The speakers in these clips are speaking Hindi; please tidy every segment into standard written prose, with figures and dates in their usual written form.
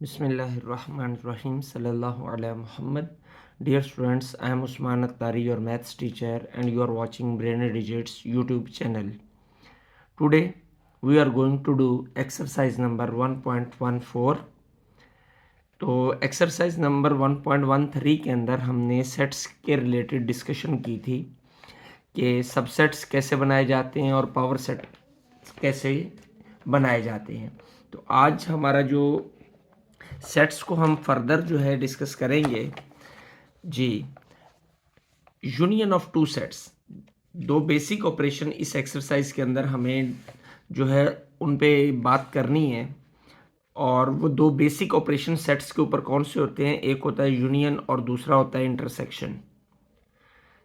Bismillahirrahmanirrahim. Sallallahu ala Muhammad. Dear students, I am Usman Attari, your maths teacher, and you are watching Brainy Digits YouTube channel. Today, we are going to do exercise number 1.14. तो एक्सरसाइज नंबर 1.13 के अंदर हमने सेट्स के रिलेटेड डिस्कशन की थी कि सबसेट्स कैसे बनाए जाते हैं और पावर सेट कैसे बनाए जाते हैं। तो आज हमारा जो सेट्स को हम फर्दर जो है डिस्कस करेंगे जी। यूनियन ऑफ टू सेट्स, दो बेसिक ऑपरेशन इस एक्सरसाइज के अंदर हमें जो है उन पे बात करनी है। और वो दो बेसिक ऑपरेशन सेट्स के ऊपर कौन से होते हैं, एक होता है यूनियन और दूसरा होता है इंटरसेक्शन।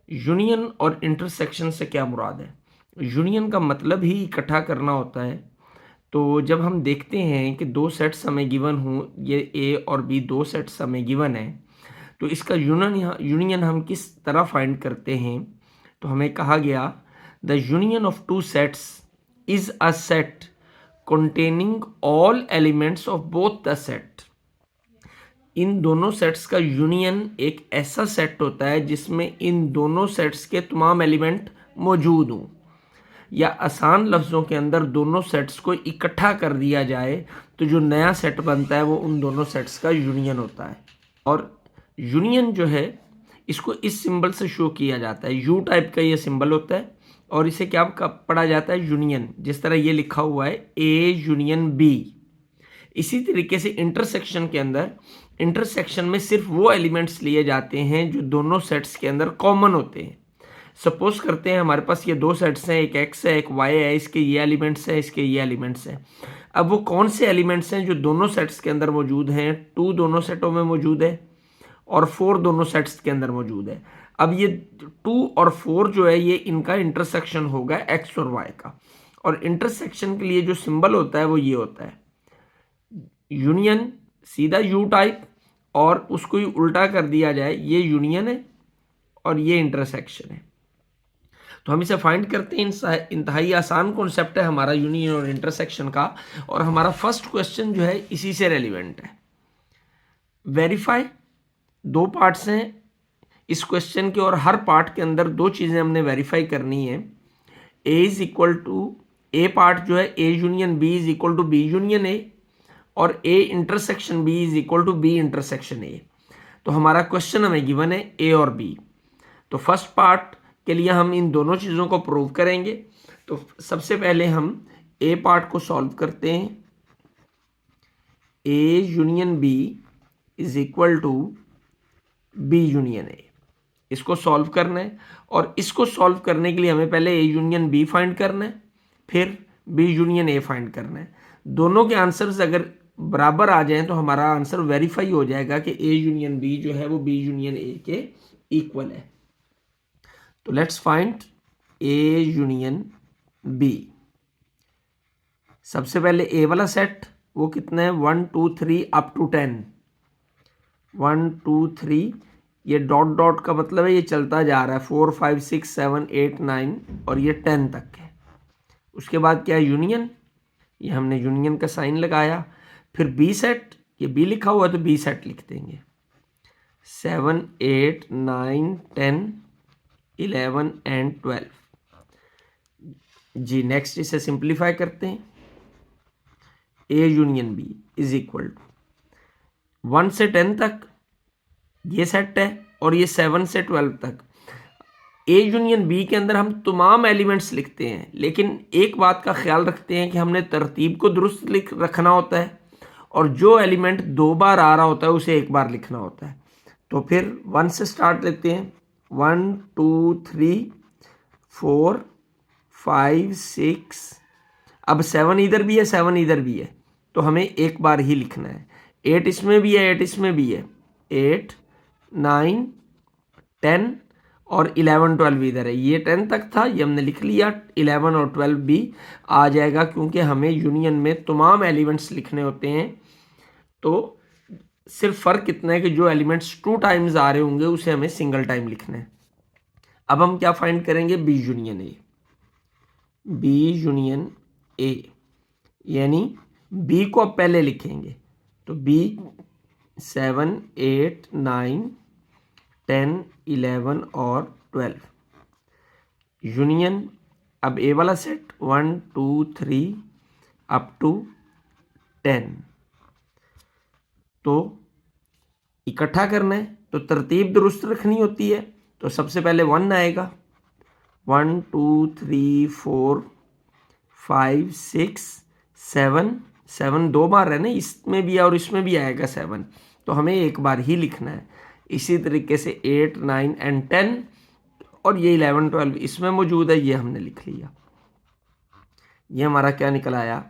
यूनियन और इंटरसेक्शन से क्या मुराद है? यूनियन का मतलब ही इकट्ठा करना होता है। तो जब हम देखते हैं कि दो सेट्स हमें गिवन हों, ये ए और बी दो सेट्स हमें गिवन है, तो इसका यूनियन हम किस तरह फाइंड करते हैं? तो हमें कहा गया the union of two sets is a set containing all elements of both the set। इन दोनों सेट्स का यूनियन एक ऐसा सेट होता है जिसमें इन दोनों सेट्स के तमाम एलिमेंट मौजूद हों, या आसान लफ्ज़ों के अंदर दोनों सेट्स को इकट्ठा कर दिया जाए तो जो नया सेट बनता है वो उन दोनों सेट्स का यूनियन होता है। और यूनियन जो है इसको इस सिंबल से शो किया जाता है, यू टाइप का ये सिंबल होता है और इसे क्या पढ़ा जाता है? यूनियन। जिस तरह ये लिखा हुआ है ए यूनियन बी। इसी तरीके से इंटरसेक्शन के अंदर, इंटरसेक्शन में सिर्फ वो एलिमेंट्स लिए जाते हैं जो दोनों सेट्स के अंदर कॉमन होते हैं। सपोज करते हैं हमारे पास ये दो सेट्स हैं, एक एक्स है एक वाई है, इसके ये एलिमेंट्स हैं इसके ये एलिमेंट्स हैं। अब वो कौन से एलिमेंट्स हैं जो दोनों सेट्स के अंदर मौजूद हैं? 2 दोनों सेटों में मौजूद है और 4 दोनों सेट्स के अंदर मौजूद है। अब ये 2 और 4 जो है ये इनका इंटरसेक्शन होगा एक्स और वाई का, और इंटरसेक्शन के लिए जो सिंबल होता है वो ये होता है यूनियन, सीधा यू टाइप, और उसको ही उल्टा कर दिया जाए, ये यूनियन है और ये इंटरसेक्शन है। तो हम इसे फाइंड करते हैं। इंतहाई आसान कॉन्सेप्ट है हमारा यूनियन और इंटरसेक्शन का, और हमारा फर्स्ट क्वेश्चन जो है इसी से रेलिवेंट है। वेरीफाई, दो पार्ट्स हैं इस क्वेश्चन के और हर पार्ट के अंदर दो चीज़ें हमने वेरीफाई करनी है। A is equal to, A part जो है A union B is equal to B union A, और A intersection B is equal to B intersection A. तो हमारा क्वेश्चन हमें गिवन है ए और बी। तो फर्स्ट पार्ट के लिए हम इन दोनों चीज़ों को प्रूव करेंगे। तो सबसे पहले हम ए पार्ट को सॉल्व करते हैं। A union B is equal to B union A, इसको सॉल्व करना है। और इसको सॉल्व करने के लिए हमें पहले ए यूनियन बी फाइंड करना है, फिर बी यूनियन ए फाइंड करना है। दोनों के आंसर्स अगर बराबर आ जाएं तो हमारा आंसर वेरीफाई हो जाएगा कि ए यूनियन बी जो है वो बी यूनियन ए के इक्वल है। तो let's find A union B. सबसे पहले ए वाला सेट वो कितना है? 1 2 3 अप टू 10। 1 2 3, ये डॉट डॉट का मतलब है ये चलता जा रहा है, 4 5 6 7 8 9 और ये 10 तक है। उसके बाद क्या है? यूनियन। ये हमने यूनियन का साइन लगाया। फिर बी सेट, ये बी लिखा हुआ है तो बी सेट लिख देंगे। 7 8 9 10 11 एंड 12 जी। नेक्स्ट इसे सिंप्लीफाई करते हैं। A union B is equal to 1 से 10 तक ये सेट है, और ये 7 से 12 तक। ए यूनियन बी के अंदर हम तमाम एलिमेंट्स लिखते हैं, लेकिन एक बात का ख्याल रखते हैं कि हमने तरतीब को दुरुस्त लिख रखना होता है, और जो एलिमेंट 2 बार आ रहा होता है उसे एक बार लिखना होता है। तो फिर 1 से स्टार्ट लेते हैं। 1 2 3 4 5 6, अब 7 इधर भी है 7 इधर भी है, तो हमें एक बार ही लिखना है। 8 इसमें भी है 8 इसमें भी है। 8 9 10 और 11 12 इधर है। ये 10 तक था, ये हमने लिख लिया। 11 और 12 भी आ जाएगा क्योंकि हमें यूनियन में तमाम एलिमेंट्स लिखने होते हैं। तो सिर्फ फ़र्क इतना है कि जो एलिमेंट्स 2 टाइम्स आ रहे होंगे उसे हमें सिंगल टाइम लिखना है। अब हम क्या फाइंड करेंगे? B union A. B union A यानी बी को अब पहले लिखेंगे, तो बी 7, 8, 9, 10, 11 और 12 यूनियन। अब ए वाला सेट 1, 2, 3 अप टू 10, तो इकट्ठा करना है तो तरतीब दुरुस्त रखनी होती है। तो सबसे पहले 1 आएगा, 1, 2, 3, 4, 5, 6, 7, 7 दो बार है ना, इसमें भी और इसमें भी आएगा 7, तो हमें एक बार ही लिखना है। इसी तरीके से 8, 9 एंड 10 और ये 11, 12 इसमें मौजूद है, ये हमने लिख लिया। ये हमारा क्या निकल आया,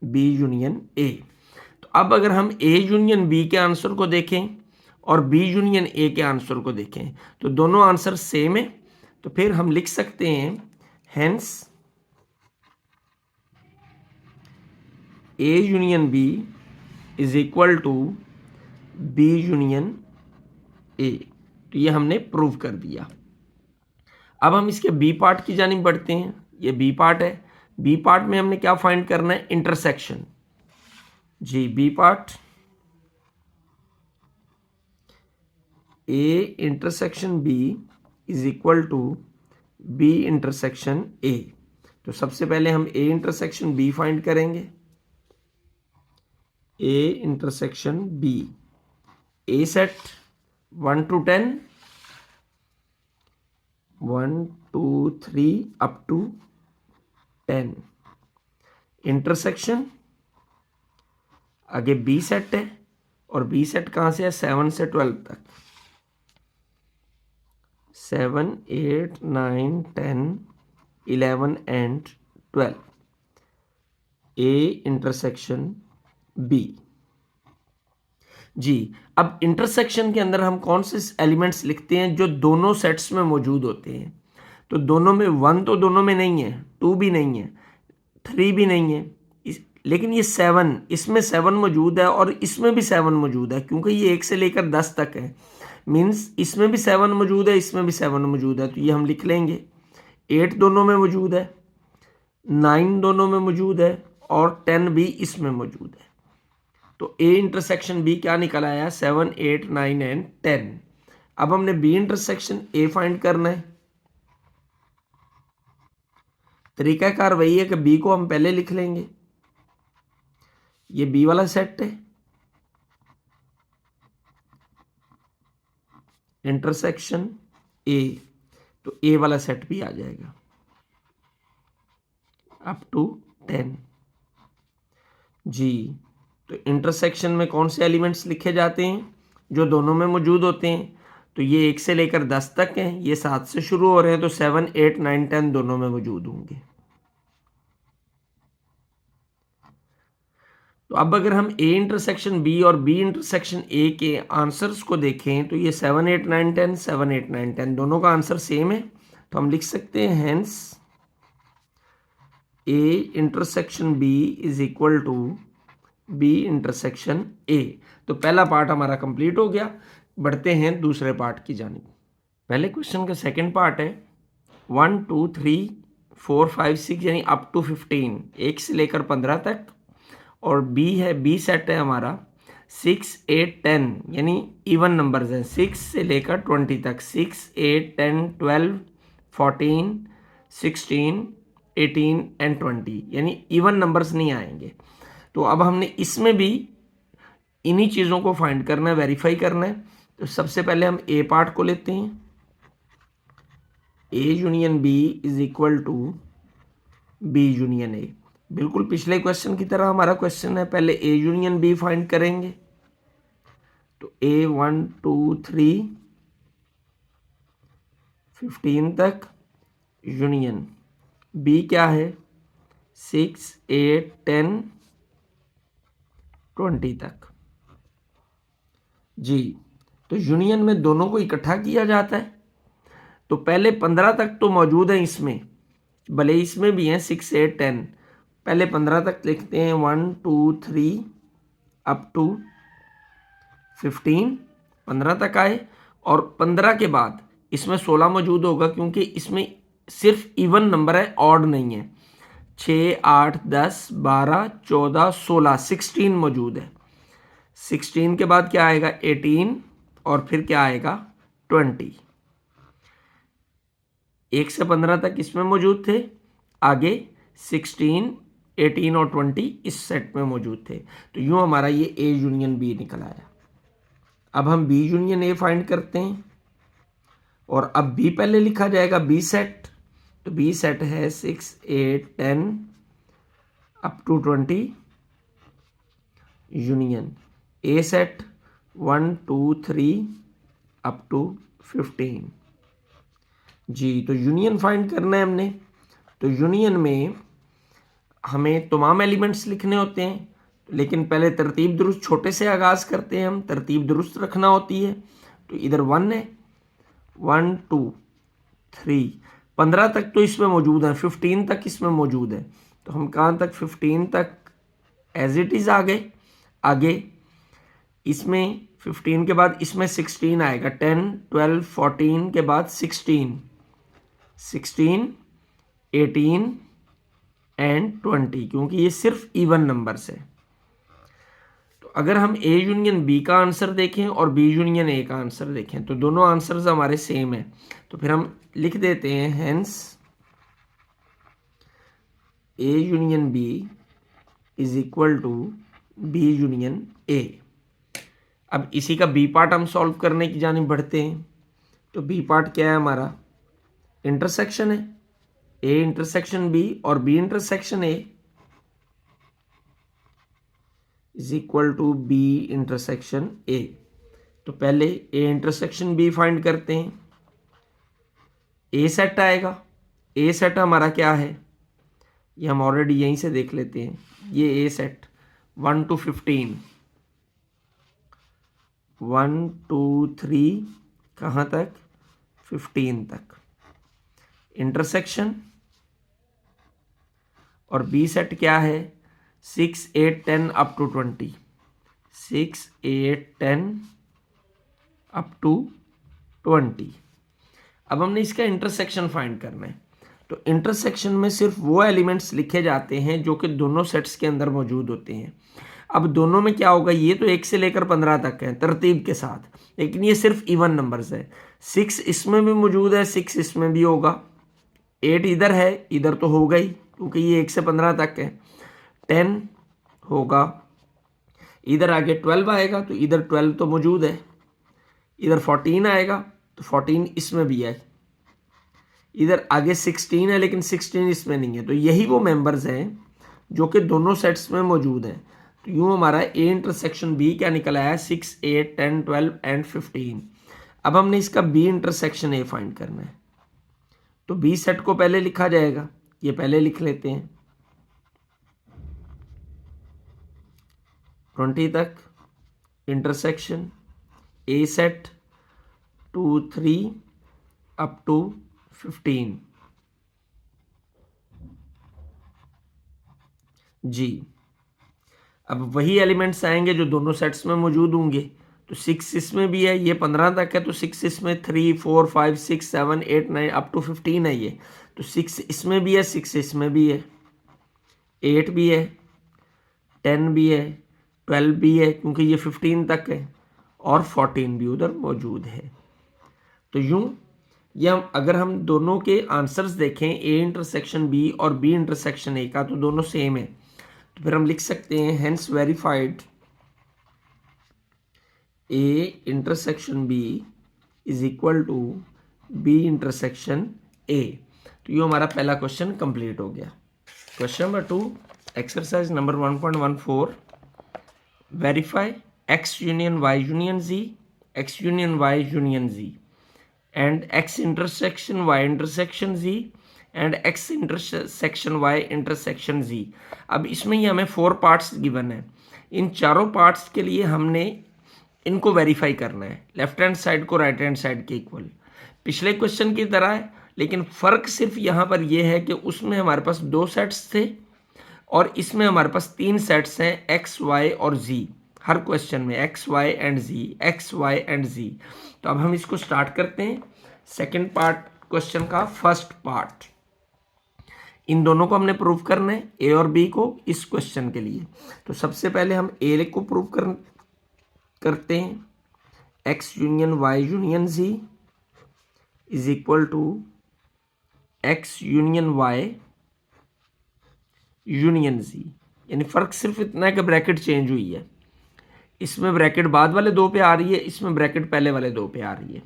बी यूनियन ए। तो अब अगर हम ए यूनियन बी के आंसर को देखें और बी यूनियन ए के आंसर को देखें तो दोनों आंसर सेम है। तो फिर हम लिख सकते हैं hence A union B is equal to B union A. तो ये हमने प्रूव कर दिया। अब हम इसके बी पार्ट की जानिब बढ़ते हैं। ये बी पार्ट है। बी पार्ट में हमने क्या फाइंड करना है, इंटरसेक्शन। जी B part, A intersection B is equal to B intersection A. तो सबसे पहले हम ए इंटरसेक्शन बी फाइंड करेंगे। A intersection B, A set 1 to 10, 1, 2, 3 up to 10। Intersection आगे बी सेट है और बी सेट कहाँ से है, 7 से 12 तक, 7, 8, 9, 10, 11 and 12। A intersection B. Z अब इंटरसेक्शन के अंदर हम कौन से एलिमेंट्स लिखते हैं जो दोनों सेट्स में मौजूद होते हैं। तो दोनों में 1 तो दोनों में नहीं है, 2 भी नहीं है, 3 भी नहीं है, लेकिन ये 7, इसमें 7 मौजूद है और इसमें भी 7 मौजूद है, क्योंकि ये 1 से लेकर 10 तक है। मीन्स इसमें भी 7 मौजूद है, इसमें भी 7 मौजूद है, तो ये हम लिख लेंगे। 8 दोनों में मौजूद है, 9 दोनों में मौजूद है और 10 भी इसमें मौजूद है। तो ए इंटरसेक्शन बी क्या निकल आया, 7, 8, 9 एंड 10। अब हमने बी इंटरसेक्शन ए फाइंड करना है। तरीकाकार वही है कि बी को हम पहले लिख लेंगे। ये बी वाला सेट है, इंटरसेक्शन ए, तो ए वाला सेट भी आ जाएगा अप टू 10। जी तो इंटरसेक्शन में कौन से एलिमेंट्स लिखे जाते हैं, जो दोनों में मौजूद होते हैं। तो ये 1 से लेकर 10 तक हैं, ये 7 से शुरू हो रहे हैं, तो 7, 8, 9, 10 दोनों में मौजूद होंगे। तो अब अगर हम ए इंटरसेक्शन बी और बी इंटरसेक्शन ए के आंसर्स को देखें तो ये 7, 8, 9, 10, 7, 8, 9, 10 दोनों का आंसर सेम है। तो हम लिख सकते हैं hence A intersection B is equal to B intersection A. तो पहला पार्ट हमारा कंप्लीट हो गया। बढ़ते हैं दूसरे पार्ट की जानिब। पहले क्वेश्चन का सेकंड पार्ट है 1, 2, 3, 4, 5, 6 यानी अप टू 15, 1 से लेकर 15 तक। और बी है, बी सेट है हमारा 6, 8, 10 यानी इवन नंबर्स हैं, 6 से लेकर 20 तक, 6, 8, 10, 12, 14, 16, 18 एंड 20 यानी इवन नंबर्स नहीं आएंगे। तो अब हमने इसमें भी इन्हीं चीज़ों को फाइंड करना है, वेरीफाई करना है। तो सबसे पहले हम ए पार्ट को लेते हैं। A union B is equal to B union A. बिल्कुल पिछले क्वेश्चन की तरह हमारा क्वेश्चन है, पहले ए यूनियन बी फाइंड करेंगे। तो ए 1, 2, 3, 15 तक यूनियन बी क्या है 6, 8, 10, 20 तक। जी तो यूनियन में दोनों को इकट्ठा किया जाता है। तो पहले 15 तक तो मौजूद है इसमें, भले इसमें भी हैं 6, 8, 10, पहले 15 तक लिखते हैं 1, 2, 3 अप टू 15, 15 तक आए। और 15 के बाद इसमें 16 मौजूद होगा, क्योंकि इसमें सिर्फ इवन नंबर है, ऑड नहीं है। 6, 8, 10, 12, 14, 16, 16 मौजूद है। 16 के बाद क्या आएगा 18 और फिर क्या आएगा 20। 1 से 15 तक इसमें मौजूद थे, आगे 16, 18 और 20 इस सेट में मौजूद थे। तो यूँ हमारा ये ए यूनियन बी निकल आया। अब हम बी यूनियन ए फाइंड करते हैं और अब बी पहले लिखा जाएगा बी सेट। तो बी सेट है 6, 8, 10 up to 20 union A set 1, 2, 3 up to 15। जी, तो यूनियन फाइंड करना है हमने। तो यूनियन में हमें तमाम एलिमेंट्स लिखने होते हैं, लेकिन पहले तरतीब दुरुस्त छोटे से आगाज़ करते हैं हम, तरतीब दुरुस्त रखना होती है। तो इधर 1 है, 1, 2, 3, 15 तक तो इसमें मौजूद है, 15 तक इसमें मौजूद है। तो हम कहाँ तक 15 तक एज इट इज़ आ गए। आगे इसमें 15 के बाद इसमें 16 आएगा, 10, 12, 14 के बाद 16, 18 एंड 20, क्योंकि ये सिर्फ इवन नंबर्स है। तो अगर हम ए यूनियन बी का आंसर देखें और बी यूनियन ए का आंसर देखें तो दोनों आंसर्स हमारे सेम है। तो फिर हम लिख देते हैं hence A union B is equal to B union A. अब इसी का बी पार्ट हम सॉल्व करने की जानिब बढ़ते हैं। तो बी पार्ट क्या है हमारा, इंटरसेक्शन है, ए इंटरसेक्शन बी और B intersection A is equal to B intersection A. तो पहले ए इंटरसेक्शन बी फाइंड करते हैं। ए सेट आएगा, ए सेट हमारा क्या है ये हम ऑलरेडी यहीं से देख लेते हैं। ये ए सेट 1 to 15, 1, 2, 3 कहाँ तक 15 तक इंटरसेक्शन। और बी सेट क्या है 6, 8, 10 अप टू 20, 6, 8, 10 अप टू 20। अब हमने इसका इंटरसेक्शन फाइंड करना है। तो इंटरसेक्शन में सिर्फ वो एलिमेंट्स लिखे जाते हैं जो कि दोनों सेट्स के अंदर मौजूद होते हैं। अब दोनों में क्या होगा, ये तो 1 से लेकर 15 तक है तरतीब के साथ, लेकिन ये सिर्फ इवन नंबर्स है। 6 इसमें भी मौजूद है, 6 इसमें भी होगा, 8 इधर है, इधर तो होगा ही क्योंकि ये 1 से 15 तक है, 10 होगा, इधर आगे 12 आएगा तो इधर 12 तो मौजूद है, इधर 14 आएगा तो 14 इसमें भी है, इधर आगे 16 है लेकिन 16 इसमें नहीं है। तो यही वो मेंबर्स हैं जो कि दोनों सेट्स में मौजूद हैं। तो यूँ हमारा ए इंटरसेक्शन बी क्या निकल आया 6, 8, 10, 12 एंड 15। अब हमने इसका बी इंटरसेक्शन ए फाइंड करना है। तो बी सेट को पहले लिखा जाएगा, ये पहले लिख लेते हैं 20 तक intersection A set 2, 3 up to 15। जी, अब वही एलिमेंट्स आएंगे जो दोनों सेट्स में मौजूद होंगे। तो 6 इसमें भी है, ये 15 तक है तो 6 इसमें, 3, 4, 5, 6, 7, 8, 9 अप टू 15 है ये। तो 6 इसमें भी है, 6 इसमें भी है, 8 भी है, 10 भी है, 12 भी है क्योंकि ये 15 तक है, और 14 भी उधर मौजूद है। तो यूँ या अगर हम दोनों के आंसर्स देखें ए इंटरसेक्शन बी और बी इंटरसेक्शन ए का, तो दोनों सेम है। तो फिर हम लिख सकते हैं हेंस verified A intersection B is equal to B intersection A. तो ये हमारा पहला क्वेश्चन कंप्लीट हो गया। Question number 2, exercise number 1.14, verify X union Y union Z, X union Y union Z and x intersection y intersection z and x intersection y intersection z। अब इसमें ही हमें 4 पार्ट्स गिवन है। इन चारों पार्ट्स के लिए हमने इनको वेरीफाई करना है, लेफ्ट हैंड साइड को राइट हैंड साइड के इक्वल। पिछले क्वेश्चन की तरह है, लेकिन फ़र्क सिर्फ यहाँ पर यह है कि उसमें हमारे पास 2 सेट्स थे और इसमें हमारे पास 3 सेट्स हैं x, y और z। हर क्वेश्चन में x, y and z, x, y and z। तो अब हम इसको स्टार्ट करते हैं। सेकंड पार्ट क्वेश्चन का फर्स्ट पार्ट, इन दोनों को हमने प्रूव करना है, ए और बी को, इस क्वेश्चन के लिए। तो सबसे पहले हम ए को प्रूव करते हैं, X union Y union Z is equal to X union Y union Z. यानी फ़र्क सिर्फ इतना है कि ब्रैकेट चेंज हुई है, इसमें ब्रैकेट बाद वाले दो पे आ रही है, इसमें ब्रैकेट पहले वाले दो पे आ रही है।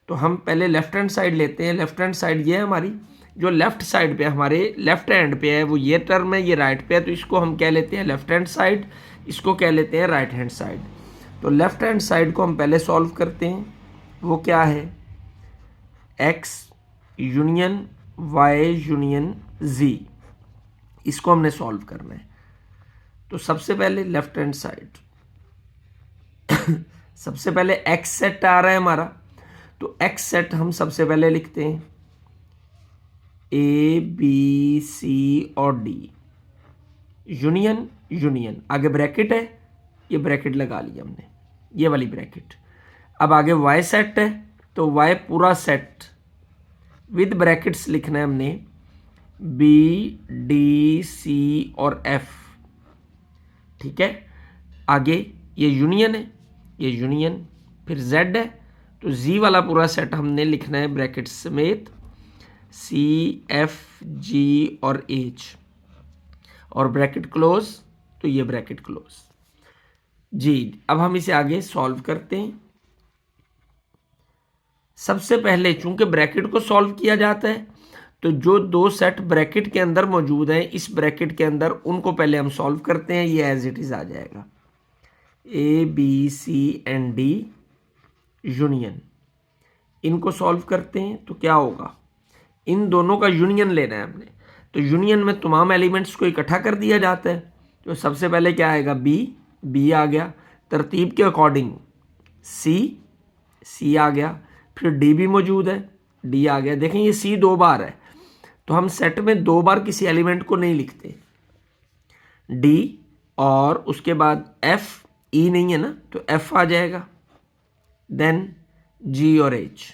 तो हम पहले लेफ्ट हैंड साइड लेते हैं। लेफ्ट हैंड साइड ये है हमारी, जो लेफ्ट साइड पे हमारे लेफ्ट हैंड पे है वो ये टर्म है, ये राइट पे है, तो इसको हम कह लेते हैं लेफ्ट हैंड साइड, इसको कह लेते हैं राइट हैंड साइड। तो लेफ्ट हैंड साइड को हम पहले सॉल्व करते हैं, वो क्या है, एक्स यूनियन वाई यूनियन जी, इसको हमने सॉल्व करना है। तो सबसे पहले लेफ्ट हैंड साइड सबसे पहले एक्स सेट आ रहा है हमारा, तो एक्स सेट हम सबसे पहले लिखते हैं ए बी सी और डी, यूनियन यूनियन, आगे ब्रैकेट है, ये ब्रैकेट लगा लिया हमने, ये वाली ब्रैकेट। अब आगे वाई सेट है, तो वाई पूरा सेट विद ब्रैकेट्स लिखना है हमने, बी डी सी और एफ, ठीक है। आगे ये यूनियन है, ये यूनियन, फिर जेड है, तो जी वाला पूरा सेट हमने लिखना है ब्रैकेट्स समेत, सी एफ जी और एच, और ब्रैकेट क्लोज, तो ये ब्रैकेट क्लोज जी। अब हम इसे आगे सॉल्व करते हैं। सबसे पहले चूंकि ब्रैकेट को सॉल्व किया जाता है, तो जो दो सेट ब्रैकेट के अंदर मौजूद हैं, इस ब्रैकेट के अंदर उनको पहले हम सॉल्व करते हैं, ये एज इट इज आ जाएगा, A B C and D union, इनको सॉल्व करते हैं तो क्या होगा, इन दोनों का यूनियन लेना है हमने। तो यूनियन में तमाम एलिमेंट्स को इकट्ठा कर दिया जाता है। तो सबसे पहले क्या आएगा, बी, बी आ गया, तरतीब के अकॉर्डिंग सी, सी आ गया, फिर डी भी मौजूद है, डी आ गया। देखें ये सी दो बार है, तो हम सेट में दो बार किसी एलिमेंट को नहीं लिखते, डी और उसके बाद एफ, ई नहीं है ना, तो एफ आ जाएगा, देन जी और एच।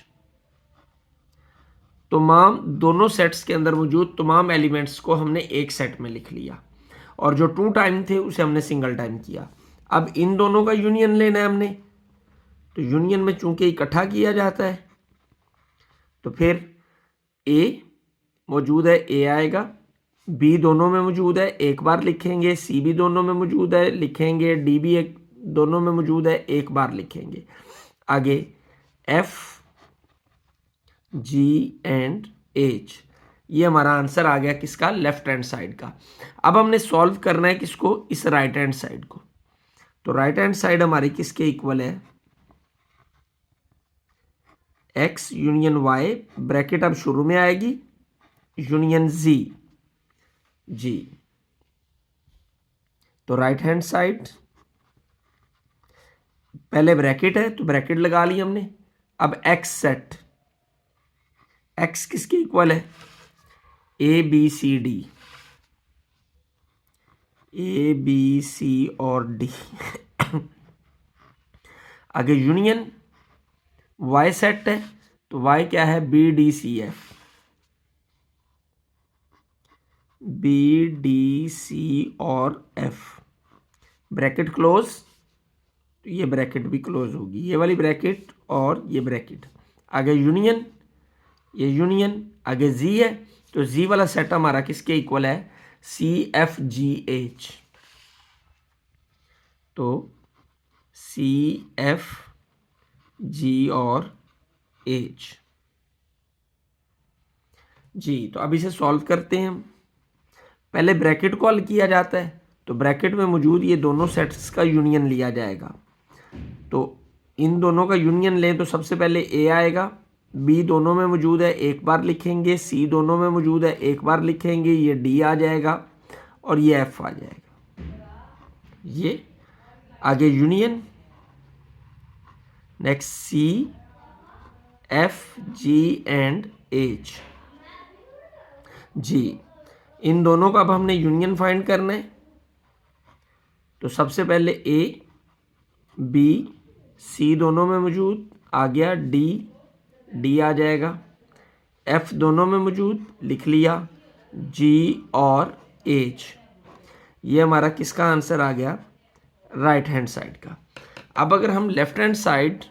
तमाम दोनों सेट्स के अंदर मौजूद तमाम एलिमेंट्स को हमने एक सेट में लिख लिया, और जो 2 टाइम थे उसे हमने सिंगल टाइम किया। अब इन दोनों का यूनियन लेना है हमने, तो यूनियन में चूंकि इकट्ठा किया जाता है, तो फिर ए मौजूद है, ए आएगा, बी दोनों में मौजूद है, एक बार लिखेंगे, सी भी दोनों में मौजूद है, लिखेंगे, डी भी एक दोनों में मौजूद है, एक बार लिखेंगे। आगे एफ जी एंड एच, ये हमारा आंसर आ गया किसका, लेफ्ट हैंड साइड का। अब हमने सॉल्व करना है किसको, इस राइट हैंड साइड को। तो राइट हैंड साइड हमारी किसके इक्वल है, एक्स यूनियन वाई, ब्रैकेट अब शुरू में आएगी, यूनियन जी, जी। तो राइट हैंड साइड पहले ब्रैकेट है, तो ब्रैकेट लगा ली हमने। अब एक्स सेट, एक्स किसके इक्वल है, A B C D, A B C और डी आगे यूनियन वाई सेट है, तो वाई क्या है, B D C F, B D C और एफ, ब्रैकेट क्लोज, तो ये ब्रैकेट भी क्लोज होगी, ये वाली ब्रैकेट और ये ब्रैकेट। आगे यूनियन, ये यूनियन, आगे जी है, तो जी वाला सेट हमारा किसके इक्वल है, सी एफ जी एच, तो सी एफ जी और एच जी। तो अब इसे सॉल्व करते हैं हम। पहले ब्रैकेट को हल किया जाता है, तो ब्रैकेट में मौजूद ये दोनों सेट्स का यूनियन लिया जाएगा। तो इन दोनों का यूनियन लें, तो सबसे पहले ए आएगा, बी दोनों में मौजूद है, एक बार लिखेंगे, सी दोनों में मौजूद है, एक बार लिखेंगे, ये डी आ जाएगा और ये एफ आ जाएगा। ये आगे union, next C F G and H G. इन दोनों का अब हमने यूनियन फाइंड करना है। तो सबसे पहले ए बी सी दोनों में मौजूद आ गया, डी, डी आ जाएगा, एफ दोनों में मौजूद लिख लिया, जी और एच। ये हमारा किसका आंसर आ गया, राइट हैंड साइड का। अब अगर हम लेफ्ट हैंड साइड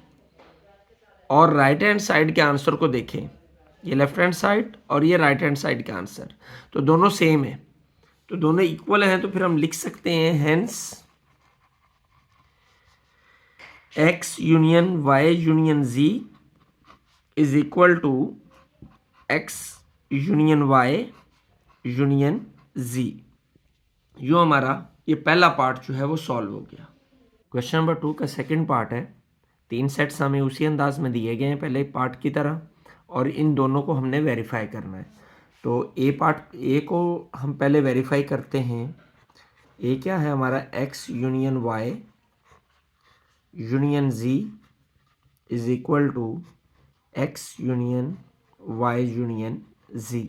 और राइट हैंड साइड के आंसर को देखें, ये लेफ्ट हैंड साइड और ये राइट हैंड साइड के आंसर, तो दोनों सेम है, तो दोनों इक्वल हैं, तो फिर हम लिख सकते हैं hence x union y union z is equal to x union y union z। यो हमारा ये पहला पार्ट जो है वो सॉल्व हो गया। क्वेश्चन नंबर 2 का सेकंड पार्ट है। 3 सेट्स हमें उसी अंदाज में दिए गए हैं पहले पार्ट की तरह, और इन दोनों को हमने वेरीफाई करना है। तो ए को हम पहले वेरीफाई करते हैं। ए क्या है हमारा, x union y union z is equal to x union y union z।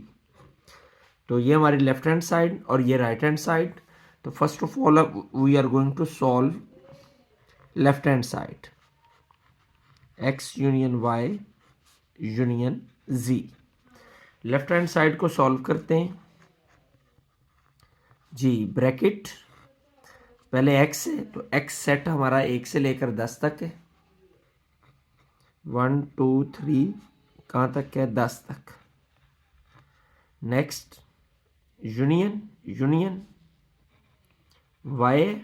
तो ये हमारी लेफ्ट हैंड साइड और ये राइट हैंड साइड। तो first of all we are going to solve left hand side, x union y union z। Left hand side को सॉल्व करते हैं जी। ब्रैकेट पहले x है, तो x सेट हमारा 1 से लेकर 10 तक है। 1 2 3 कहाँ तक है, 10 तक। नेक्स्ट यूनियन, यूनियन y,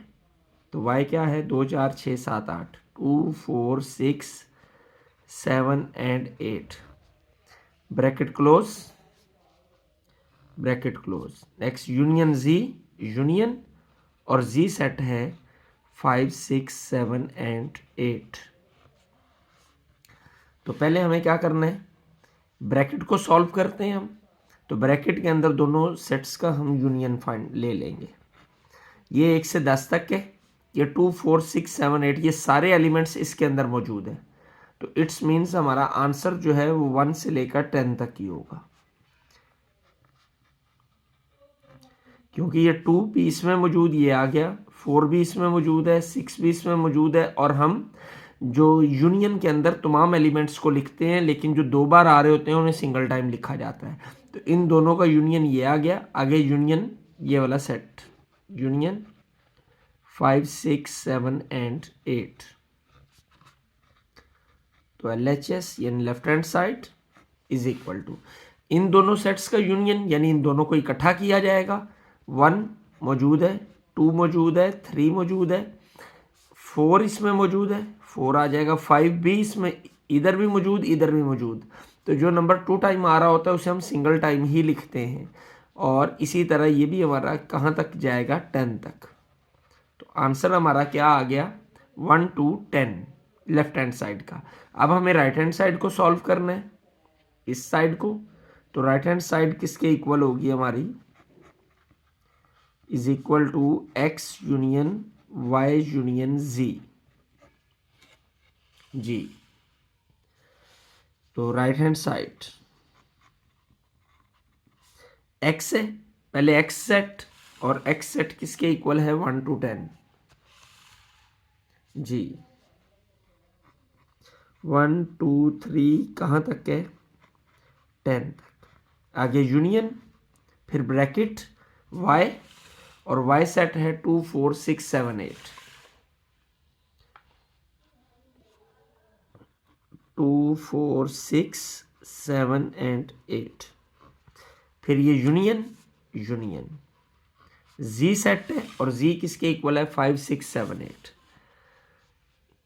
तो y क्या है, 2 4 6 7 8, 2 4 6 7 and 8। Bracket close, bracket close. Next union z, union और z सेट है 5 6 7 एंड 8। तो पहले हमें क्या करना है, ब्रैकेट को सॉल्व करते हैं हम। तो ब्रैकेट के अंदर दोनों सेट्स का हम यूनियन फाइंड ले लेंगे। ये 1 से 10 तक है, ये 2 4 6 7 8, ये सारे एलिमेंट्स इसके अंदर मौजूद हैं। तो इट्स मीन्स हमारा आंसर जो है वो 1 से लेकर 10 तक ही होगा, क्योंकि ये 2 भी इसमें मौजूद, ये आ गया, 4 भी इसमें मौजूद है, 6 भी इसमें मौजूद है। और हम जो यूनियन के अंदर तमाम एलिमेंट्स को लिखते हैं, लेकिन जो 2 बार आ रहे होते हैं उन्हें सिंगल टाइम लिखा जाता है। तो इन दोनों का यूनियन ये आ गया। आगे यूनियन ये वाला सेट, यूनियन 5 6 7 एंड 8। तो LHS यानी left hand side is equal to इन दोनों सेट्स का यूनियन, यानी इन दोनों को इकट्ठा किया जाएगा। 1 मौजूद है, 2 मौजूद है, 3 मौजूद है, 4 इसमें मौजूद है, 4 आ जाएगा, 5 भी इसमें इधर भी मौजूद, इधर भी मौजूद। तो जो नंबर 2 टाइम आ रहा होता है उसे हम सिंगल टाइम ही लिखते हैं। और इसी तरह ये भी हमारा कहाँ तक जाएगा, 10 तक। तो आंसर हमारा क्या आ गया, 1 to 10 लेफ्ट हैंड साइड का। अब हमें राइट हैंड साइड को सॉल्व करना है, इस साइड को। तो राइट हैंड साइड किसके इक्वल होगी हमारी, is equal to x union y union z जी। तो राइट हैंड साइड x है, पहले x सेट, और x सेट किसके इक्वल है, 1 to 10 जी। 1 2 3 कहाँ तक है, 10 तक। आगे यूनियन, फिर ब्रैकेट y, और y सेट है 2 4 6 7 8। 2 4 6 7 एंड 8। फिर ये यूनियन, यूनियन z सेट है, और z किसके इक्वल है, 5 6 7 8।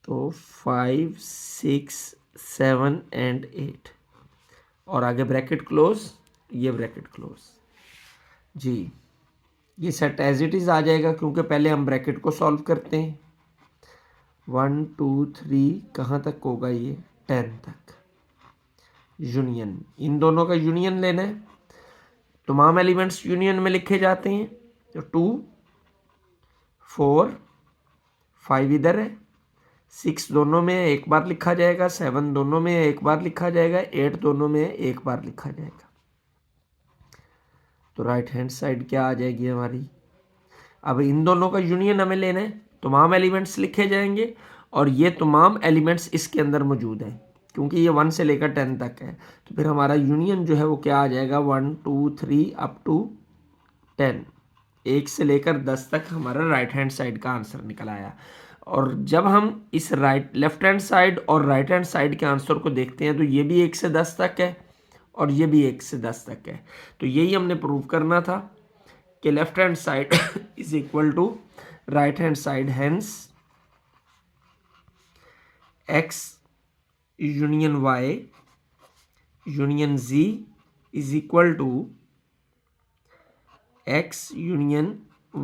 तो 5 6 7 एंड 8, और आगे ब्रैकेट क्लोज, ये ब्रैकेट क्लोज जी। ये सेट एज इट इज आ जाएगा, क्योंकि पहले हम ब्रैकेट को सॉल्व करते हैं। 1 2 3 कहाँ तक होगा, ये 10 तक। यूनियन, इन दोनों का यूनियन लेना है। तमाम एलिमेंट्स यूनियन में लिखे जाते हैं। तो 2 4 5 इधर है, 6 दोनों में एक बार लिखा जाएगा, 7 दोनों में एक बार लिखा जाएगा, 8 दोनों में एक बार लिखा जाएगा। तो राइट हैंड साइड क्या आ जाएगी हमारी, अब इन दोनों का यूनियन हमें लेना है। तमाम एलिमेंट्स लिखे जाएंगे, और ये तमाम एलिमेंट्स इसके अंदर मौजूद हैं, क्योंकि ये 1 से लेकर 10 तक है। तो फिर हमारा यूनियन जो है वो क्या आ जाएगा, 1 2 3 अप टू 10, 1 से लेकर 10 तक हमारा राइट हैंड साइड का आंसर निकल आया। और जब हम इस लेफ्ट हैंड साइड और राइट हैंड साइड के आंसर को देखते हैं तो ये भी 1 से 10 तक है और ये भी 1 से 10 तक है। तो यही हमने प्रूव करना था कि left hand side is equal to right hand side, hence x union y union z is equal to x union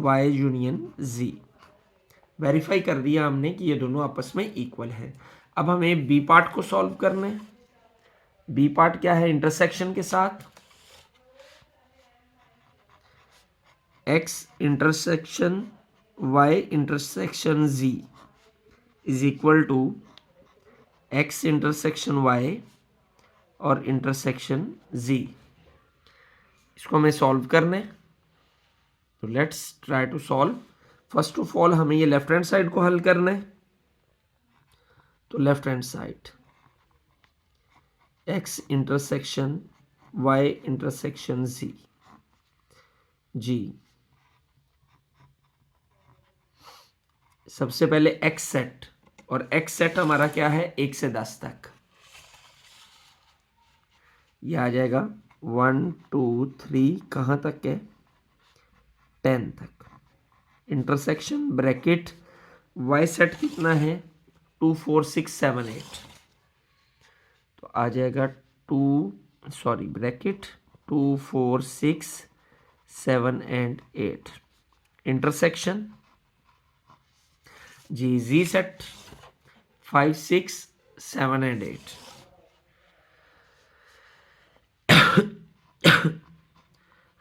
y union z। Verify कर दिया हमने कि ये दोनों आपस में इक्वल है। अब हमें बी पार्ट को सॉल्व करना है। बी पार्ट क्या है? इंटरसेक्शन के साथ x intersection y intersection z is equal to x intersection y और इंटरसेक्शन z। इसको हमें सॉल्व करना है, तो let's try to solve. First of all हमें ये लेफ्ट हैंड साइड को हल करना है। तो left hand side x intersection y intersection z जी। सबसे पहले x सेट, और x सेट हमारा क्या है? 1 से 10 तक। ये आ जाएगा 1 2 3 कहाँ तक है? 10 तक। इंटरसेक्शन ब्रैकेट y सेट कितना है? 2 4 6 7 8। तो आ जाएगा bracket 2 4 6 7 and 8। Intersection Z z set 5 6 7 and 8।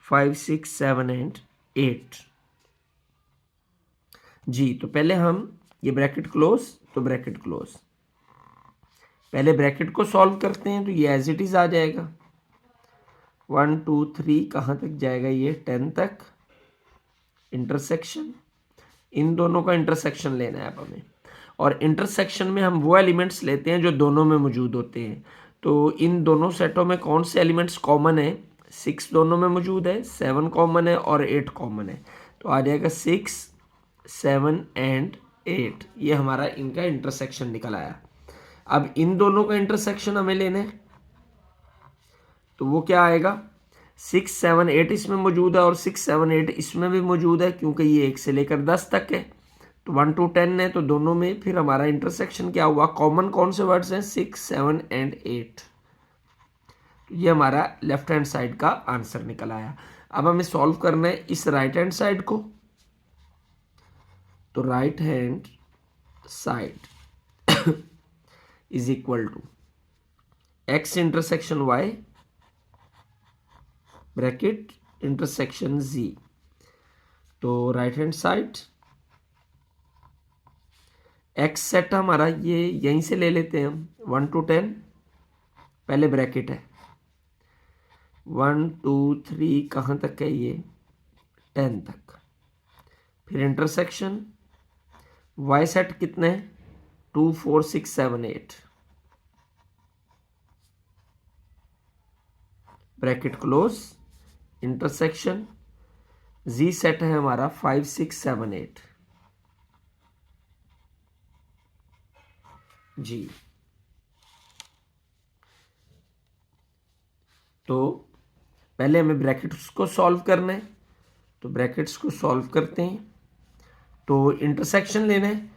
5 6 7 and 8 Z. तो पहले हम ये ब्रैकेट क्लोज, तो ब्रैकेट क्लोज, पहले ब्रैकेट को सॉल्व करते हैं। तो ये एज इट इज आ जाएगा 1 2 3 कहाँ तक जाएगा? ये 10 तक। इंटरसेक्शन, इन दोनों का इंटरसेक्शन लेना है अब हमें, और इंटरसेक्शन में हम वो एलिमेंट्स लेते हैं जो दोनों में मौजूद होते हैं। तो इन दोनों सेटों में कौन से एलिमेंट्स कॉमन है? 6 दोनों में मौजूद है, 7 कॉमन है और 8 कॉमन है। तो आ जाएगा 6 7 एंड 8। ये हमारा इनका इंटरसेक्शन निकल आया। अब इन दोनों का इंटरसेक्शन हमें लेना है, तो वो क्या आएगा? 6 7 8 इसमें मौजूद है और 6 7 8 इसमें भी मौजूद है, क्योंकि ये 1 से लेकर 10 तक है। तो 1 to 10 है, तो दोनों में फिर हमारा इंटरसेक्शन क्या हुआ? कॉमन कौन से वर्ड्स हैं? 6 7 एंड 8। ये हमारा लेफ्ट हैंड साइड का आंसर निकल आया। अब हमें सॉल्व करना है इस राइट हैंड साइड को। तो right hand side is equal to x intersection y bracket intersection z। तो right hand side x set हमारा ये यहीं से ले लेते हैं हम, 1 to 10, पहले ब्रैकेट है 1 2 3 कहाँ तक है? ये 10 तक। फिर इंटरसेक्शन y सेट कितने हैं? 2 4 6 7 8 bracket close. Intersection z set है हमारा 5 6 7 8 जी। तो पहले हमें ब्रैकेट्स को सॉल्व करना है, तो ब्रैकेट्स को सॉल्व करते हैं। तो इंटरसेक्शन लेना है,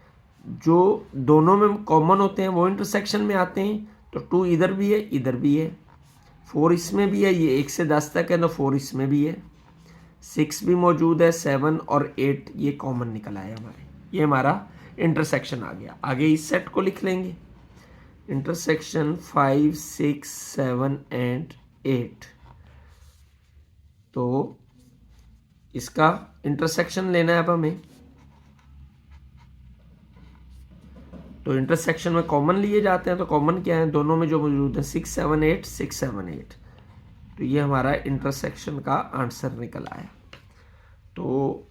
जो दोनों में कॉमन होते हैं वो इंटरसेक्शन में आते हैं। तो 2 इधर भी है, इधर भी है, 4 इसमें भी है, ये 1 से 10 तक है तो 4 इसमें भी है, 6 भी मौजूद है, 7 और 8 ये कॉमन निकल आए हमारे। ये हमारा इंटरसेक्शन आ गया। आगे इस सेट को लिख लेंगे, इंटरसेक्शन 5 6 7 एंड 8। तो इसका इंटरसेक्शन लेना है अब हमें। तो इंटरसेक्शन में कॉमन लिए जाते हैं, तो कॉमन क्या है? दोनों में जो मौजूद है 6 7 8 6 7 8। तो ये हमारा इंटरसेक्शन का आंसर निकल आया। तो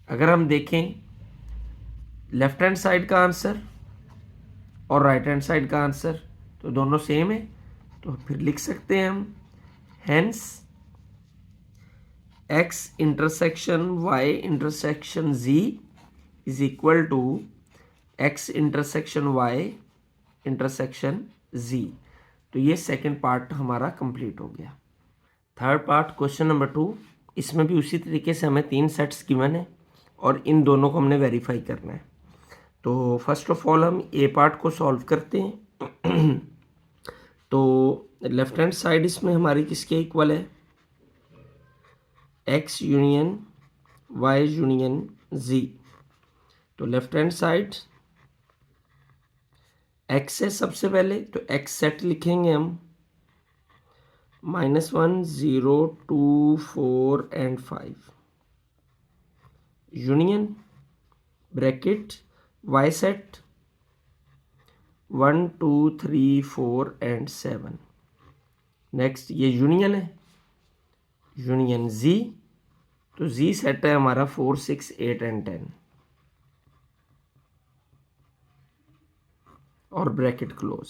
अगर हम देखें लेफ्ट हैंड साइड का आंसर और राइट हैंड साइड का आंसर, तो दोनों सेम है। तो फिर लिख सकते हैं हम, hence x intersection y intersection z is equal to X intersection Y intersection Z. तो ये सेकंड पार्ट हमारा कंप्लीट हो गया। थर्ड पार्ट क्वेश्चन नंबर 2, इसमें भी उसी तरीके से हमें 3 सेट्स गिवन है और इन दोनों को हमने वेरीफाई करना है। तो फर्स्ट ऑफ ऑल हम ए पार्ट को सॉल्व करते हैं। तो लेफ्ट हैंड साइड इसमें हमारी किसके इक्वल है, x union Y union Z. तो लेफ्ट हैंड साइड एक्स है सबसे पहले, तो एक्स सेट लिखेंगे हम -1 0 2 4 and 5 union bracket Y set 1 2 3 4 and 7। Next ये यूनियन है, यूनियन जी। तो जी सेट है हमारा 4 6 8 एंड 10 और ब्रैकेट क्लोज।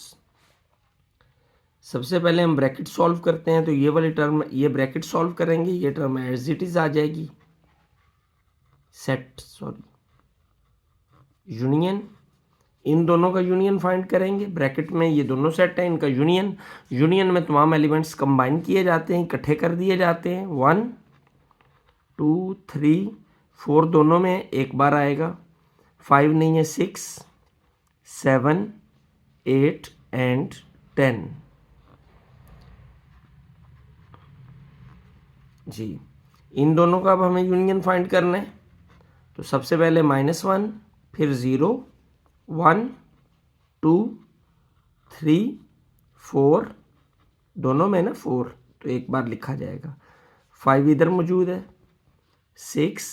सबसे पहले हम ब्रैकेट सॉल्व करते हैं। तो ये वाली टर्म, ये ब्रैकेट सॉल्व करेंगे, ये टर्म एज इट इज आ जाएगी, सेट यूनियन, इन दोनों का यूनियन फाइंड करेंगे। ब्रैकेट में ये दोनों सेट हैं, इनका यूनियन, यूनियन में तमाम एलिमेंट्स कंबाइन किए जाते हैं, इकट्ठे कर दिए जाते हैं। 1 2 3 4 दोनों में एक बार आएगा, 5 नहीं है, 6 7 8 एंड 10 जी। इन दोनों का अब हमें यूनियन फाइंड करना है। तो सबसे पहले -1, फिर 0 1 2 3 4, दोनों में ना 4, तो एक बार लिखा जाएगा। 5 इधर मौजूद है, 6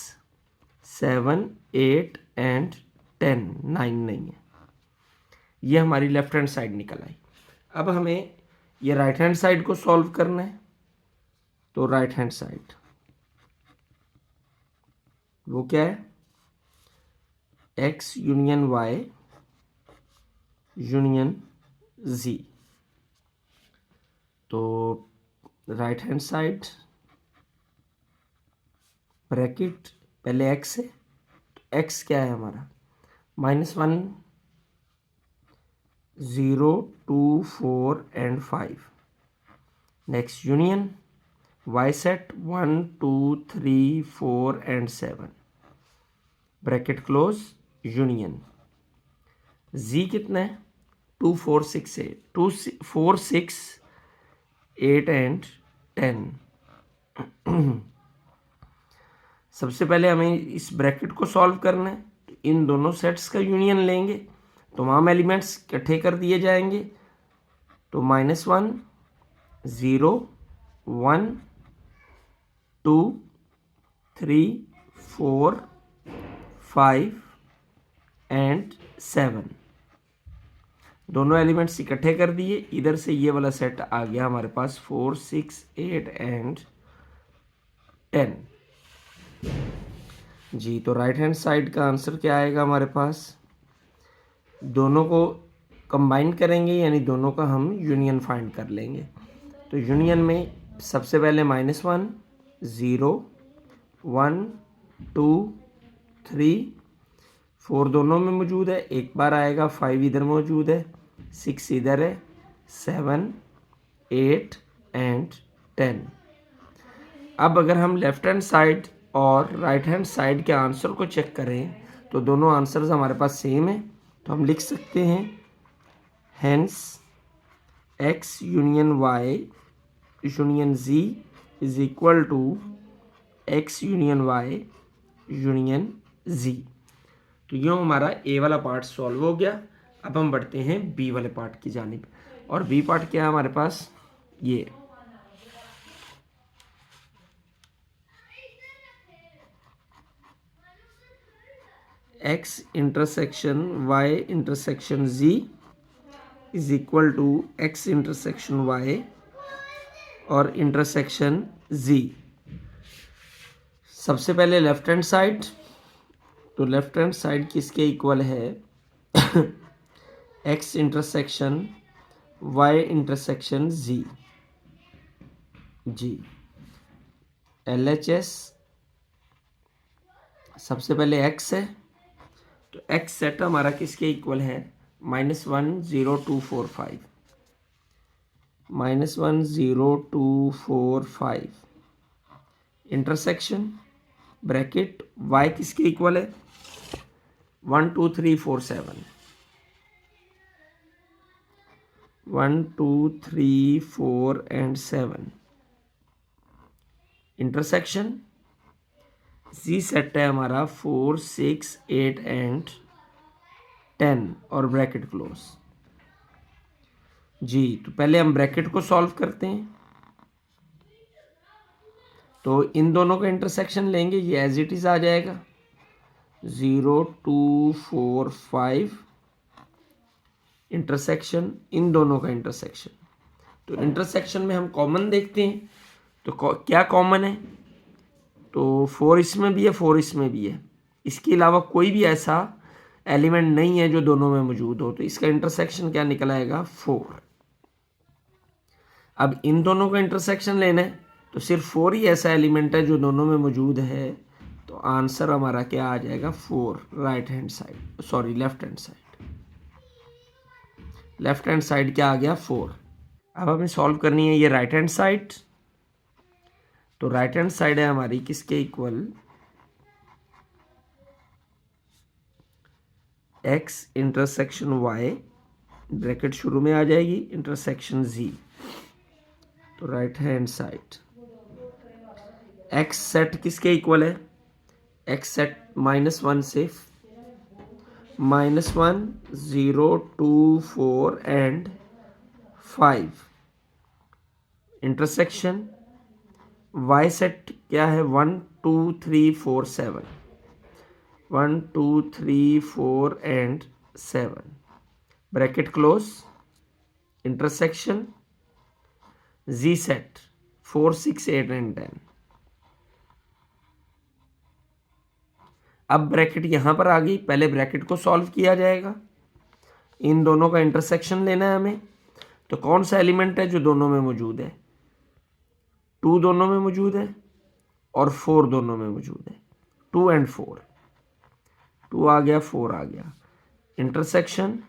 7 8 एंड 10, 9 नहीं है। ये हमारी लेफ्ट हैंड साइड निकल आई। अब हमें ये राइट हैंड साइड को सॉल्व करना है। तो राइट हैंड साइड वो क्या है, x union Y union Z. तो राइट हैंड साइड ब्रैकेट पहले एक्स है, तो एक्स क्या है हमारा, -1 0 2 4 and 5। Next union Y set 1 2 3 4 and 7 bracket close, union Z कितना है, 2 4 6 8 2 4 6 8 एंड 10। सबसे पहले हमें इस ब्रैकेट को सॉल्व करना है। तो इन दोनों सेट्स का यूनियन लेंगे, तमाम एलिमेंट्स इकट्ठे कर दिए जाएंगे। तो -1 0 1 2 3 4 5 एंड 7, दोनों एलिमेंट्स इकट्ठे कर दिए। इधर से ये वाला सेट आ गया हमारे पास 4 6 8 एंड 10 जी। तो राइट हैंड साइड का आंसर क्या आएगा हमारे पास, दोनों को कंबाइन करेंगे, यानी दोनों का हम यूनियन फाइंड कर लेंगे। तो यूनियन में सबसे पहले -1 0 1 2 3 4 दोनों में मौजूद है, एक बार आएगा। 5 इधर मौजूद है, 6 इधर है, 7 8 एंड 10। अब अगर हम लेफ्ट हैंड साइड और राइट हैंड साइड के आंसर को चेक करें तो दोनों आंसर्स हमारे पास सेम है। तो हम लिख सकते हैं hence X union Y union Z is equal to X union Y union Z. तो यूँ हमारा ए वाला पार्ट सॉल्व हो गया। अब हम बढ़ते हैं बी वाले पार्ट की जानिब। और बी पार्ट क्या है हमारे पास, ये X intersection Y intersection Z is equal to X intersection Y और इंटरसेक्शन जी। सबसे पहले लेफ्ट हैंड साइड, तो लेफ्ट हैंड साइड किसके इक्वल है, X intersection Y intersection Z Z. LHS सबसे पहले एक्स है, तो एक्स सेट हमारा किसके इक्वल है, -1 0 2 4 5, -1 0 2 4 5 इंटरसेक्शन ब्रैकेट y किसके इक्वल है, 1 2 3 4 7, 1 2 3 4 and 7 इंटरसेक्शन z सेट है हमारा 4 6 8 and 10 और ब्रैकेट क्लोज। जी तो पहले हम ब्रैकेट को सॉल्व करते हैं। तो इन दोनों का इंटरसेक्शन लेंगे, ये एज इट इज आ जाएगा 0 2 4 5 इंटरसेक्शन, इन दोनों का इंटरसेक्शन। तो इंटरसेक्शन में हम कॉमन देखते हैं, तो क्या कॉमन है, तो 4 इसमें भी है 4 इसमें भी है, इसके अलावा कोई भी ऐसा एलिमेंट नहीं है जो दोनों में मौजूद हो, तो इसका इंटरसेक्शन क्या निकल आएगा 4। अब इन दोनों का इंटरसेक्शन लेना है, तो सिर्फ 4 ही ऐसा एलिमेंट है जो दोनों में मौजूद है, तो आंसर हमारा क्या आ जाएगा 4, right hand side, sorry left hand side. Left hand side क्या आ गया 4। अब हमें सॉल्व करनी है ये राइट हैंड साइड। तो राइट हैंड साइड है हमारी किसके equal, x intersection y, bracket शुरू में आ जाएगी, इंटरसेक्शन z। तो right hand side x set किसके इक्वल है, x सेट -1 से -1 0 2 4 and 5 इंटरसेक्शन y सेट क्या है 1 2 3 4 7, 1 2 3 4 and 7 bracket close, intersection z set 4 6 8 and 10। अब ब्रैकेट यहां पर आ गई, पहले ब्रैकेट को सॉल्व किया जाएगा, इन दोनों का इंटरसेक्शन लेना है हमें। तो कौन सा एलिमेंट है जो दोनों में मौजूद है, 2 दोनों में मौजूद है और 4 दोनों में मौजूद है, 2 and 4, 2 आ गया 4 आ गया, इंटरसेक्शन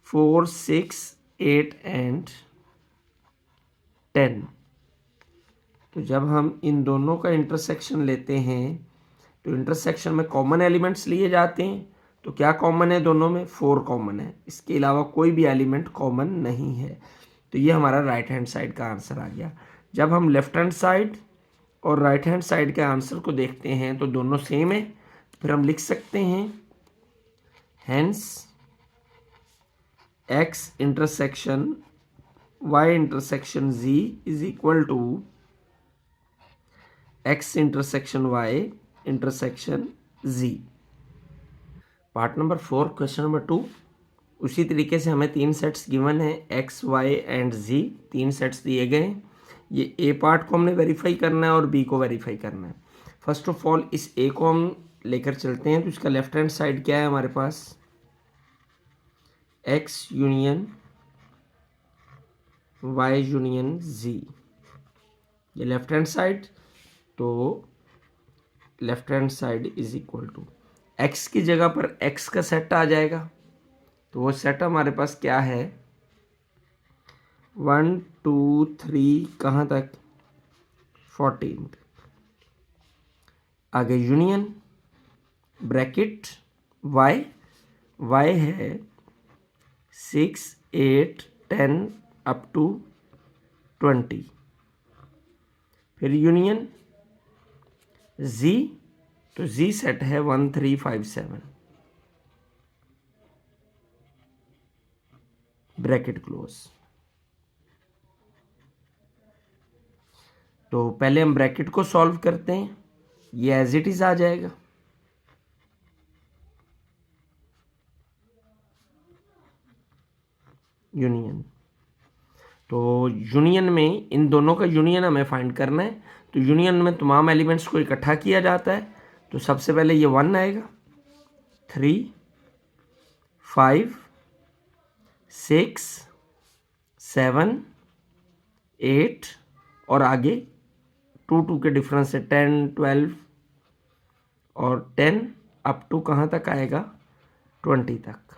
4 6 8 and 10। तो जब हम इन दोनों का इंटरसेक्शन लेते हैं, तो इंटरसेक्शन में कॉमन एलिमेंट्स लिए जाते हैं, तो क्या कॉमन है दोनों में, 4 कॉमन है, इसके अलावा कोई भी एलिमेंट कॉमन नहीं है। तो ये हमारा राइट हैंड साइड का आंसर आ गया। जब हम लेफ्ट हैंड साइड और राइट हैंड साइड के आंसर को देखते हैं तो दोनों सेम है, तो फिर हम लिख सकते हैं hence x intersection y intersection z is equal to x intersection y intersection z। Part number 4 question number 2, उसी तरीके से हमें 3 सेट्स गिवन है x y and z, 3 sets दिए गए हैं। ये ए पार्ट को हमने वेरीफाई करना है और बी को वेरीफाई करना है। फर्स्ट ऑफ ऑल इस ए को हम लेकर चलते हैं, तो इसका लेफ्ट हैंड साइड क्या है हमारे पास, x union y union z, ये लेफ्ट हैंड साइड। तो left hand side is equal to x की जगह पर x का सेट आ जाएगा, तो वो सेट हमारे पास क्या है 1 2 3 कहाँ तक 14, आगे यूनियन ब्रैकेट y, y है 6 8 10 अप टू 20, फिर यूनियन z, तो z सेट है 1 3 5 7 ब्रैकेट क्लोज। तो पहले हम ब्रैकेट को सॉल्व करते हैं, ये एज इट इज आ जाएगा, यूनियन। तो यूनियन में इन दोनों का यूनियन हमें फाइंड करना है, तो यूनियन में तमाम एलिमेंट्स को इकट्ठा किया जाता है। तो सबसे पहले ये 1 आएगा, 3 5 6 7 8 और आगे 2 2 के डिफरेंस से 10 12 और 10 अप टू कहाँ तक आएगा, 20 तक।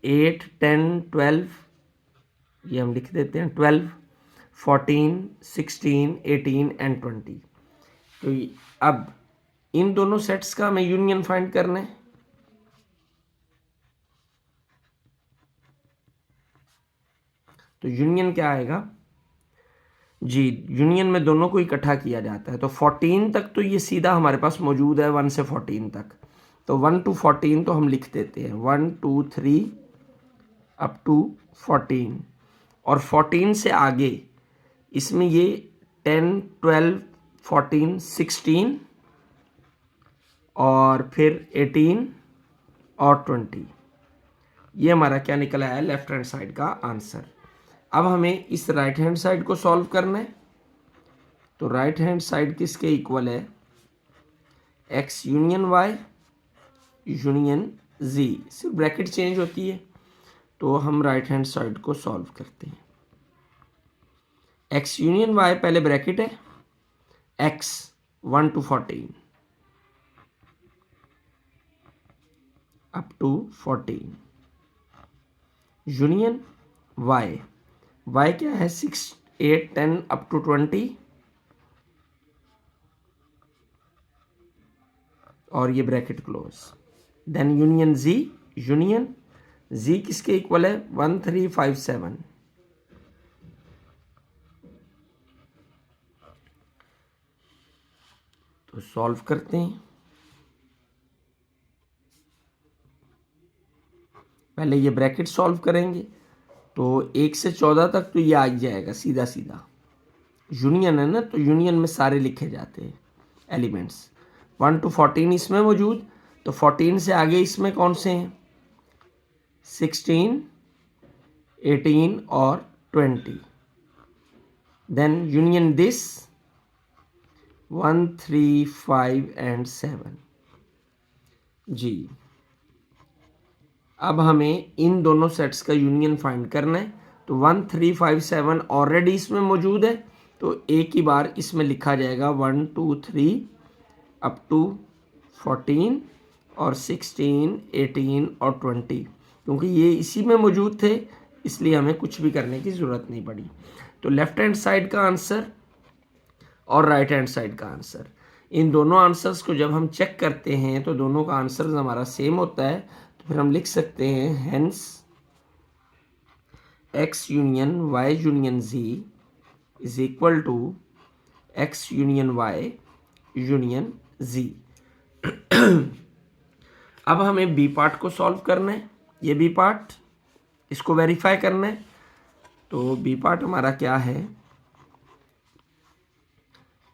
8, 10, 12, ये हम लिख देते हैं, 12, 14, 16, 18 एंड 20। तो अब इन दोनों सेट्स का हमें यूनियन फाइंड करना है। तो यूनियन क्या आएगा जी, यूनियन में दोनों को इकट्ठा किया जाता है। तो 14 तक तो ये सीधा हमारे पास मौजूद है, 1 से 14 तक। तो 1 to 14 तो हम लिख देते हैं, 1, 2, 3 अप टू 14। और 14 से आगे इसमें ये 10, 12, 14, 16 और फिर 18 और 20। ये हमारा क्या निकला है, लेफ्ट हैंड साइड का आंसर। अब हमें इस राइट हैंड साइड को सॉल्व करना है। तो राइट हैंड साइड किसके इक्वल है, x union y union z, सिर्फ ब्रैकेट चेंज होती है। तो हम राइट हैंड साइड को सॉल्व करते हैं। x यूनियन y पहले ब्रैकेट है, x 1 to 14 up to 14 union y क्या है, 6, 8, 10 अप टू 20 और ये bracket close. Then union z किसके इक्वल है, 1, 3, 5, 7। तो सॉल्व करते हैं। पहले ये ब्रैकेट सॉल्व करेंगे। तो 1 से 14 तक तो ये आ जाएगा सीधा सीधा, यूनियन है ना, तो यूनियन में सारे लिखे जाते हैं एलिमेंट्स। 1 to 14 इसमें मौजूद, तो 14 से आगे इसमें कौन से हैं, 16, 18 और 20। देन यूनियन दिस 1, 3, 5 एंड 7 जी। अब हमें इन दोनों सेट्स का यूनियन फाइंड करना है। तो 1, 3, 5, 7 ऑलरेडी इसमें मौजूद है, तो एक ही बार इसमें लिखा जाएगा 1, 2, 3 अप टू 14 और 16, 18 और 20। क्योंकि ये इसी में मौजूद थे, इसलिए हमें कुछ भी करने की ज़रूरत नहीं पड़ी। तो लेफ्ट हैंड साइड का आंसर और राइट हैंड साइड का आंसर, इन दोनों आंसर्स को जब हम चेक करते हैं तो दोनों का आंसर हमारा सेम होता है। तो फिर हम लिख सकते हैं, hence x union y union z is equal to x union y union z। अब हमें बी पार्ट को सॉल्व करना है, ये बी पार्ट, इसको वेरीफाई करना है। तो बी पार्ट हमारा क्या है,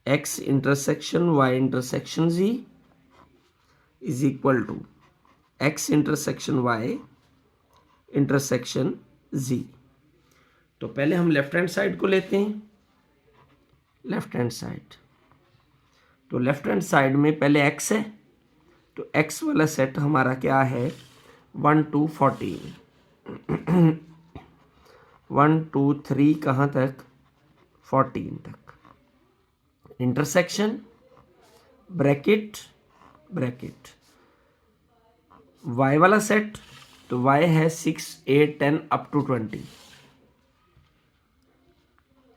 x intersection y intersection z is equal to x intersection y intersection z। तो पहले हम लेफ्ट हैंड साइड को लेते हैं, लेफ्ट हैंड साइड। तो लेफ्ट हैंड साइड में पहले x है, तो x वाला सेट हमारा क्या है, 1 to 14, 1, 2, 3 कहाँ तक, 14 तक। इंटरसेक्शन ब्रैकेट ब्रैकेट y वाला सेट, तो y है 6, 8, 10 up to 20,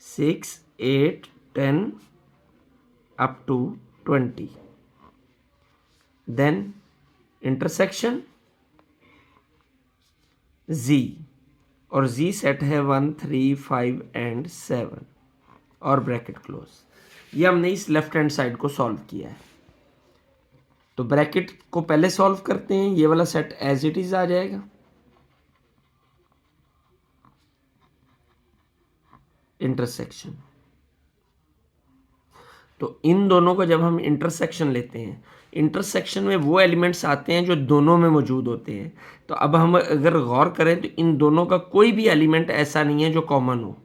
6, 8, 10 up to 20। Then intersection z, और z सेट है 1, 3, 5 एंड 7 और ब्रैकेट क्लोज। ये हमने इस लेफ्ट हैंड साइड को सॉल्व किया है। तो ब्रैकेट को पहले सॉल्व करते हैं, ये वाला सेट एज इट इज आ जाएगा। इंटरसेक्शन, तो इन दोनों को जब हम इंटरसेक्शन लेते हैं, इंटरसेक्शन में वो एलिमेंट्स आते हैं जो दोनों में मौजूद होते हैं। तो अब हम अगर गौर करें तो इन दोनों का कोई भी एलिमेंट ऐसा नहीं है जो कॉमन हो।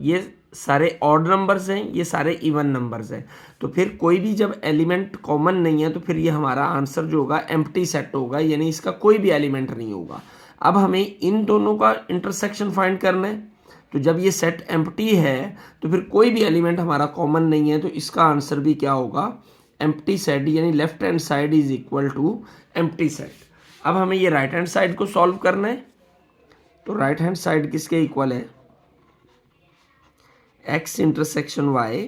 ये सारे ऑड नंबर्स हैं, ये सारे इवन नंबर्स हैं। तो फिर कोई भी जब एलिमेंट कॉमन नहीं है तो फिर ये हमारा आंसर जो होगा एम्प्टी सेट होगा, यानी इसका कोई भी एलिमेंट नहीं होगा। अब हमें इन दोनों का इंटरसेक्शन फाइंड करना है। तो जब ये सेट एम्प्टी है तो फिर कोई भी एलिमेंट हमारा कॉमन नहीं है, तो इसका आंसर भी क्या होगा, एम्प्टी सेट, यानी left hand side is equal to empty set. अब हमें ये राइट हैंड साइड को सॉल्व करना है, तो राइट हैंड साइड किसके इक्वल है, x intersection y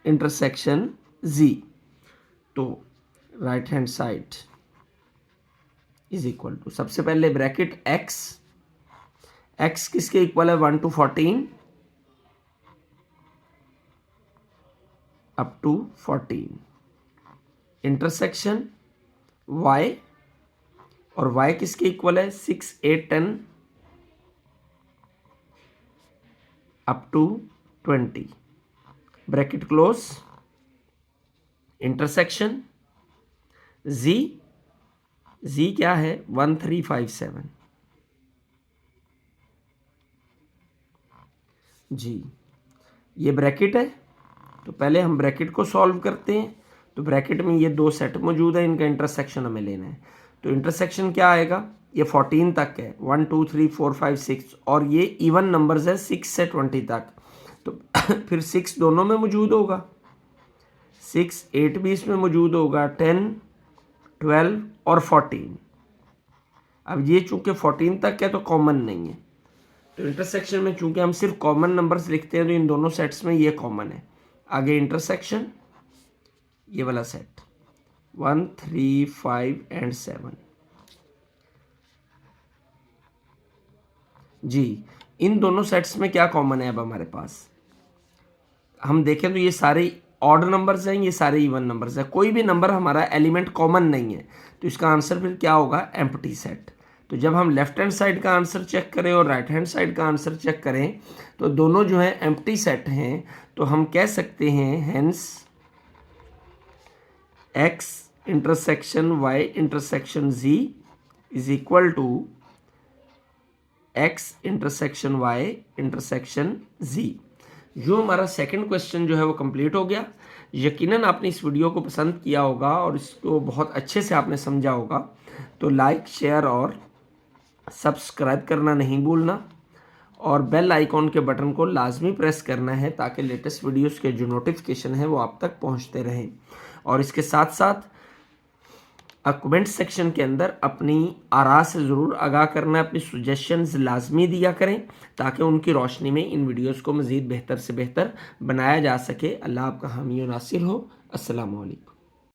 intersection z। तो right hand side is equal to, सबसे पहले ब्रैकेट x किसके इक्वल है, 1 to 14 up to 14, intersection y, और y किसके इक्वल है, 6, 8, 10 up to 20, bracket close, intersection z क्या है, 1, 3, 5, 7 जी, ये ब्रैकेट है। तो पहले हम ब्रैकेट को सॉल्व करते हैं। तो ब्रैकेट में ये दो सेट मौजूद है, इनका इंटरसेक्शन हमें लेना है। तो इंटरसेक्शन क्या आएगा, ये 14 तक है, 1, 2, 3, 4, 5, 6, और ये इवन नंबर्स है 6 से 20 तक। तो फिर 6 दोनों में मौजूद होगा, 6, 8 भी इसमें मौजूद होगा, 10, 12 और 14। अब ये चूंकि 14 तक है तो कॉमन नहीं है, तो इंटरसेक्शन में चूंकि हम सिर्फ कॉमन नंबर्स लिखते हैं तो इन दोनों सेट्स में ये कॉमन है। आगे इंटरसेक्शन, ये वाला सेट 1, 3, 5 एंड 7 जी, इन दोनों सेट्स में क्या कॉमन है। अब हमारे पास हम देखें तो ये सारे ऑड नंबर्स हैं, ये सारे इवन नंबर्स हैं, कोई भी नंबर हमारा एलिमेंट कॉमन नहीं है। तो इसका आंसर फिर क्या होगा, एम्प्टी सेट। तो जब हम लेफ्ट हैंड साइड का आंसर चेक करें और राइट हैंड साइड का आंसर चेक करें तो दोनों जो है एम्प्टी सेट हैं। तो हम कह सकते हैं hence x intersection y intersection z is equal to x intersection y intersection z। जो हमारा सेकंड क्वेश्चन जो है वो कंप्लीट हो गया। यकीनन आपने इस वीडियो को पसंद किया होगा और इसको बहुत अच्छे से आपने समझा होगा। तो लाइक, शेयर और सब्सक्राइब करना नहीं भूलना, और बेल आइकॉन के बटन को लाजमी प्रेस करना है ताकि लेटेस्ट वीडियोस के जो नोटिफिकेशन है वो आप तक पहुंचते रहें। और इसके साथ साथ कमेंट सेक्शन के अंदर अपनी आरा से ज़रूर आगाह करना, अपनी सजेशंस लाजमी दिया करें ताकि उनकी रोशनी में इन वीडियोस को मज़ीद बेहतर से बेहतर बनाया जा सके। अल्लाह आपका हामी और नासिर हो। अस्सलाम वालेकुम।